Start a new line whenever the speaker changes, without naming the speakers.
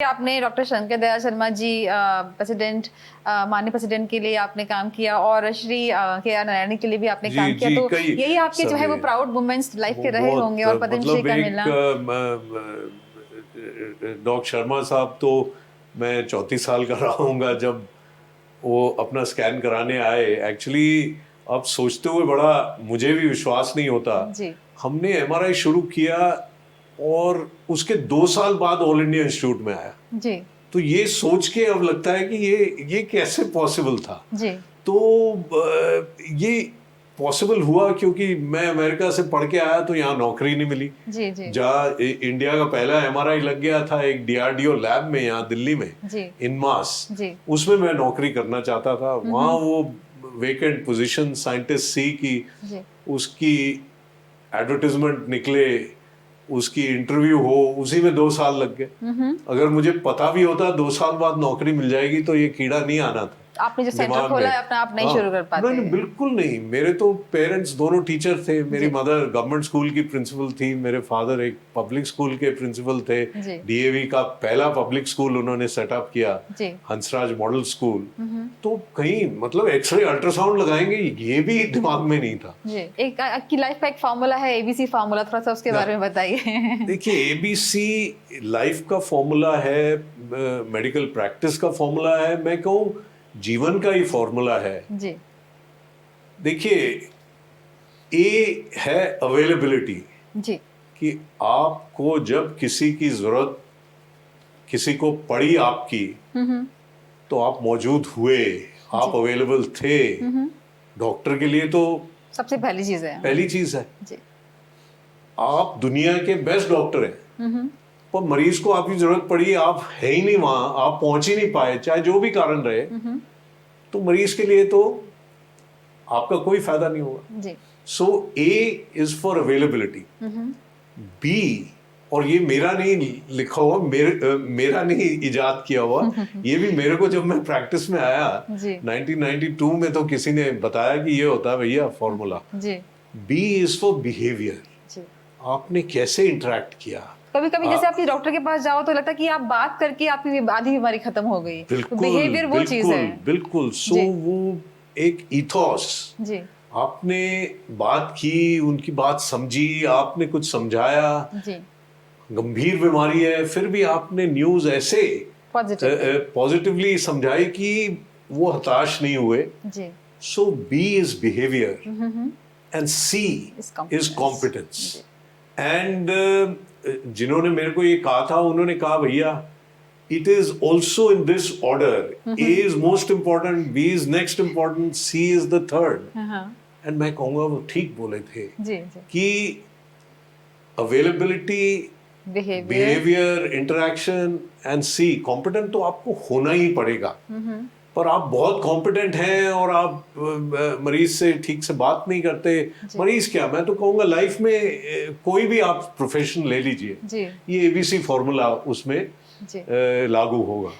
आपने doctor Shankar Dayal Sharma ji president माननीय president के लिए आपने काम किया और श्री के आर नारायण के लिए भी आपने
जी
काम किया,
जी
तो
कई
यही आपके जो है वो प्राउड मोमेंट्स लाइफ के रहे होंगे और पद्मश्री का मिलना।
डॉक्टर शर्मा साहब तो मैं 34 साल का रहा हूँगा जब वो अपना स्कैन कराने आए। एक्चुअली अब सोचते हुए बड़ा मुझे भी विश्वास नहीं होता।
जी
हमने एमआरआई शुरू किया और उसके 2 साल बाद ऑल इंडिया इंस्टीट्यूट में आया।
जी
तो ये सोच के अब लगता है कि ये कैसे पॉसिबल था।
जी
तो ये पॉसिबल हुआ क्योंकि मैं अमेरिका से पढ़ के आया तो यहाँ नौकरी नहीं मिली।
जी जी
जहाँ इंडिया का पहला एमआरआई लग गया था एक डीआरडीओ लैब में यहाँ दिल्ली में,
जी
इनमास,
जी
उसमें मैं नौकरी करना चाहता था। वहाँ वो वेकेंट पोजीशन साइंटिस्ट सी की,
जी
उसकी एडवर्टाइजमेंट निकले, उसकी इंटरव्यू हो, उसी में 2 साल लग गए। अगर मुझे पता भी होता 2 साल बाद नौकरी मिल जाएगी तो ये कीड़ा नहीं आना था
आपने जो सेंटर
दिमाग
खोला
में।
है अपना आप नहीं
हाँ,
शुरू कर पाते।
नहीं बिल्कुल नहीं। मेरे तो पेरेंट्स दोनों टीचर थे। मेरी
जी
मदर गवर्नमेंट स्कूल की प्रिंसिपल थी, मेरे फादर एक पब्लिक स्कूल के प्रिंसिपल थे।
जी
डीएवी का पहला पब्लिक स्कूल उन्होंने सेटअप किया,
जी
हंसराज मॉडल स्कूल। तो कहीं मतलब एक्सरे अल्ट्रासाउंड लगाएंगे ये भी दिमाग में नहीं था।
जी एक आपकी लाइफ का एक फार्मूला है एबीसी फार्मूला, थोड़ा सा उसके बारे में बताइए।
देखिए, एबीसी लाइफ का फॉर्मूला है, मेडिकल प्रैक्टिस का फॉर्मूला है, मैं कहूँ जीवन का ही फॉर्मूला है।
जी
देखिए, ए है अवेलेबिलिटी,
जी
कि आपको जब किसी की जरूरत किसी को पड़ी आपकी तो आप मौजूद हुए, आप
जी
अवेलेबल थे। डॉक्टर के लिए तो
सबसे पहली चीज है।
पहली चीज है।
जी
आप दुनिया के बेस्ट डॉक्टर हैं, पर मरीज को आपकी जरूरत पड़ी, आप है ही नहीं वहां, आप पहुंच ही नहीं पाए, चाहे जो भी कारण रहे, तो मरीज के लिए तो आपका कोई फायदा नहीं होगा।
जी
सो ए इज फॉर अवेलेबिलिटी। बी, और ये मेरा नहीं लिखा हुआ, मेरा नहीं इजाद किया हुआ, ये भी मेरे को जब मैं प्रैक्टिस में आया
जी
1992 में तो किसी ने बताया कि ये होता है भैया फॉर्मूला।
जी
बी इज फॉर बिहेवियर।
जी
आपने कैसे इंटरेक्ट किया।
कभी कभी जैसे आप डॉक्टर के पास जाओ तो लगता है कि आप बात करके आपकी आधी बीमारी खत्म हो गई।
बिल्कुल
बिहेवियर वो चीज है।
बिल्कुल। सो
जी
वो एक इथोस,
जी
आपने बात की, उनकी बात समझी, आपने कुछ समझाया,
जी
गंभीर बीमारी है, फिर भी आपने न्यूज ऐसे
पॉजिटिव।
पॉजिटिवली समझाई कि वो हताश नहीं हुए।
जी
so B is behaviour and C
Is
is
competence.
Competence. And जिन्होंने मेरे को ये कहा था उन्होंने कहा भैया it is also in this order. A is most important, B is next important, C is the third.
हाँ
And मैं कहूँगा वो ठीक बोले थे
जी जी
कि availability,
behaviour
behavior, interaction and C, competent तो आपको होना ही पड़ेगा। पर आप बहुत कॉम्पिटेंट हैं और आप मरीज से ठीक से बात नहीं करते। मरीज क्या, मैं तो कहूँगा लाइफ में कोई भी आप प्रोफेशन ले लीजिए,
जी
ये एबीसी फॉर्मूला उसमें
जी
लागू होगा।